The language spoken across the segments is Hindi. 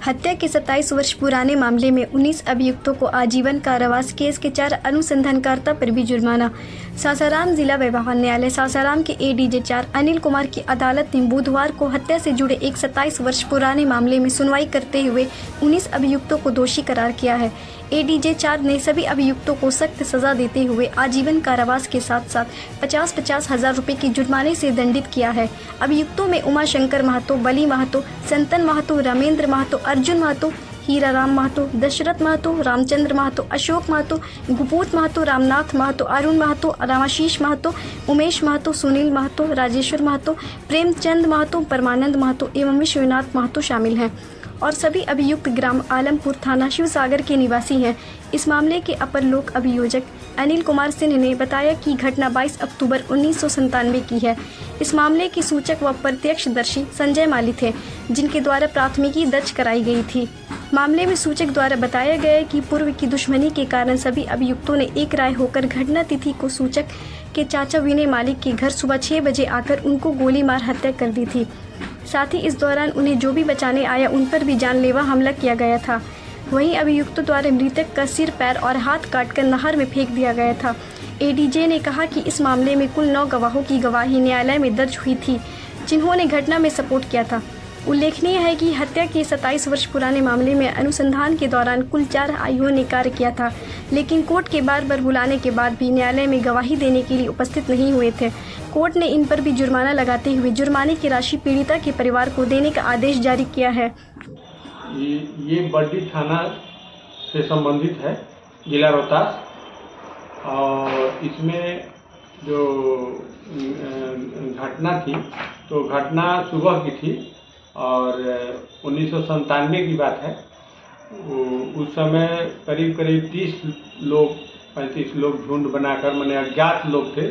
हत्या के 27 वर्ष पुराने मामले में 19 अभियुक्तों को आजीवन कारावास, केस के 4 अनुसंधानकर्ता पर भी जुर्माना। सासाराम जिला व्यवहार न्यायालय सासाराम के एडीजे 4 अनिल कुमार की अदालत ने बुधवार को हत्या से जुड़े एक 27 वर्ष पुराने मामले में सुनवाई करते हुए 19 अभियुक्तों को दोषी करार किया है। एडीजे 4 ने सभी अभियुक्तों को सख्त सजा देते हुए आजीवन कारावास के साथ साथ 50-50 हज़ार रुपये की जुर्माने से दंडित किया है। अभियुक्तों में उमाशंकर महतो, बली महतो, संतन महतो, रामेंद्र महतो, अर्जुन महतो, हीराराम महतो, दशरथ महतो, रामचंद्र महतो, अशोक महतो, गुपूत महतो, रामनाथ महतो, अरुण महतो, रामाशीष महतो, उमेश महतो, सुनील महतो, राजेश्वर महतो, प्रेमचंद महतो, परमानंद महतो एवं विश्वनाथ महतो शामिल हैं और सभी अभियुक्त ग्राम आलमपुर थाना शिवसागर के निवासी हैं। इस मामले के अपर लोक अभियोजक अनिल कुमार सिंह ने बताया कि घटना 22 अक्टूबर 1997 की है। इस मामले के सूचक व प्रत्यक्षदर्शी संजय माली थे, जिनके द्वारा प्राथमिकी दर्ज कराई गई थी। मामले में सूचक द्वारा बताया गया कि पूर्व की दुश्मनी के कारण सभी अभियुक्तों ने एक राय होकर घटना तिथि को सूचक के चाचा विनय मालिक के घर सुबह 6 बजे आकर उनको गोली मार हत्या कर दी थी। साथ ही इस दौरान उन्हें जो भी बचाने आया उन पर भी जानलेवा हमला किया गया था। वहीं अभियुक्तों द्वारा मृतक का सिर, पैर और हाथ काटकर नहर में फेंक दिया गया था। एडीजे ने कहा कि इस मामले में कुल 9 गवाहों की गवाही न्यायालय में दर्ज हुई थी, जिन्होंने घटना में सपोर्ट किया था। उल्लेखनीय है कि हत्या के 27 वर्ष पुराने मामले में अनुसंधान के दौरान कुल 4 आईओ ने कार्य किया था, लेकिन कोर्ट के बार बार बुलाने के बाद भी न्यायालय में गवाही देने के लिए उपस्थित नहीं हुए थे। कोर्ट ने इन पर भी जुर्माना लगाते हुए जुर्माने की राशि पीड़िता के परिवार को देने का आदेश जारी किया है। ये बड्डी थाना से संबंधित है, जिला रोहतास, और इसमें जो घटना थी तो घटना सुबह की थी और 1997 की बात है। उस समय करीब 35 लोग झुंड बनाकर माने अज्ञात लोग थे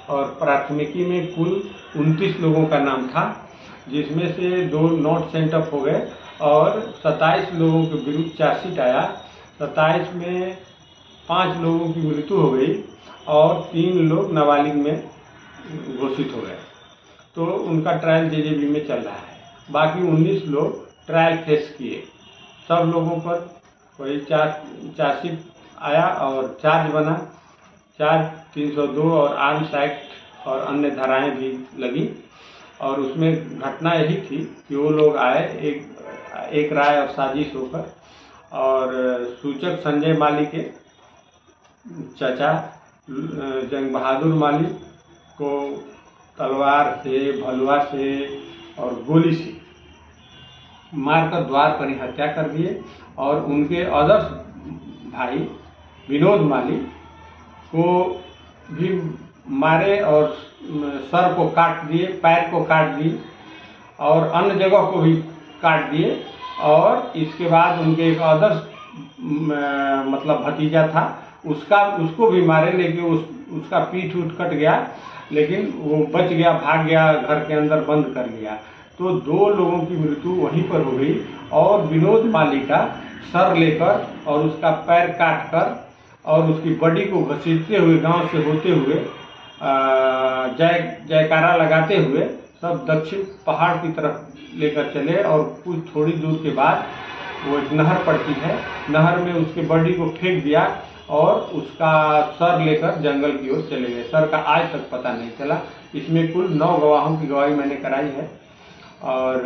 और प्राथमिकी में कुल 29 लोगों का नाम था, जिसमें से 2 नॉट सेंट अप हो गए और 27 लोगों के विरुद्ध चार्जशीट आया। 27 में 5 लोगों की मृत्यु हो गई और 3 लोग नाबालिग में घोषित हो गए, तो उनका ट्रायल जेजेबी में चल रहा है। बाकी 19 लोग ट्रायल फेस किए। सब लोगों पर वही चार्जशीट आया और चार्ज बना। चार्ज 302 और आर्म्स एक्ट और अन्य धाराएं भी लगी और उसमें घटना यही थी कि वो लोग आए एक राय और साजिश होकर, और सूचक संजय माली के चाचा जंग बहादुर माली को तलवार से, भलवा से और गोली से मारकर द्वार पर ही हत्या कर दिए और उनके अदर्श भाई विनोद माली को भी मारे और सर को काट दिए, पैर को काट दिए और अन्य जगह को भी काट दिए। और इसके बाद उनके एक अदर्श मतलब भतीजा था, उसको भी मारे, लेकिन उसका पीठ उठ कट गया, लेकिन वो बच गया, भाग गया, घर के अंदर बंद कर लिया। तो 2 लोगों की मृत्यु वहीं पर हो गई और विनोद माली का सर लेकर और उसका पैर काटकर और उसकी बॉडी को घसीटते हुए गांव से होते हुए जयकारा लगाते हुए सब दक्षिण पहाड़ की तरफ लेकर चले और कुछ थोड़ी दूर के बाद वो एक नहर पड़ती है, नहर में उसके बॉडी को फेंक दिया और उसका सर लेकर जंगल की ओर चले गए। सर का आज तक पता नहीं चला। इसमें कुल 9 गवाहों की गवाही मैंने कराई है और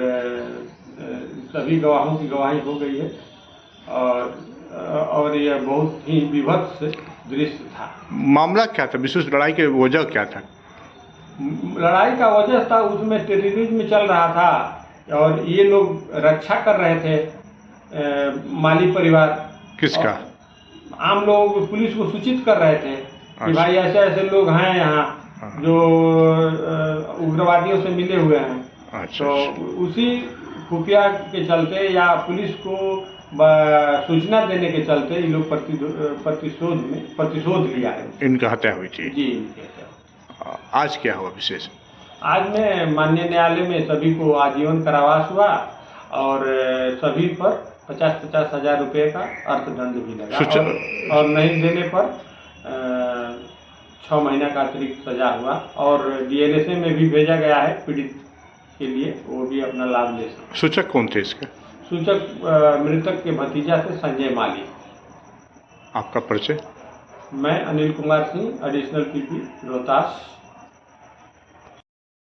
सभी गवाहों की गवाही हो गई है और यह बहुत ही विभत्स दृश्य था। मामला क्या था? विशेष लड़ाई की वजह क्या था? लड़ाई का वजह था उसमें टेररिज्म चल रहा था और ये लोग रक्षा कर रहे थे माली परिवार। किसका? आम लोगों को, पुलिस को सूचित कर रहे थे कि भाई ऐसे ऐसे लोग हैं यहाँ जो उग्रवादियों से मिले हुए हैं। तो उसी खुफिया के चलते या पुलिस को सूचना देने के चलते ये लोग प्रतिशोध लिया है। इनका हत्या हुई थी जी। आज क्या हुआ विशेष? आज में माननीय न्यायालय में सभी को आजीवन कारावास हुआ और सभी पर 50-50 हज़ार रुपये का अर्थदंड भी लगा और नहीं देने पर 6 महीना का अतिरिक्त सजा हुआ और डीएलएसए में भी भेजा गया है पीड़ित के लिए, वो भी अपना लाभ ले सकते। सूचक कौन थे इसके? सूचक मृतक के भतीजा से संजय माली। आपका परिचय? मैं अनिल कुमार सिंह, एडिशनल पीपी रोहतास।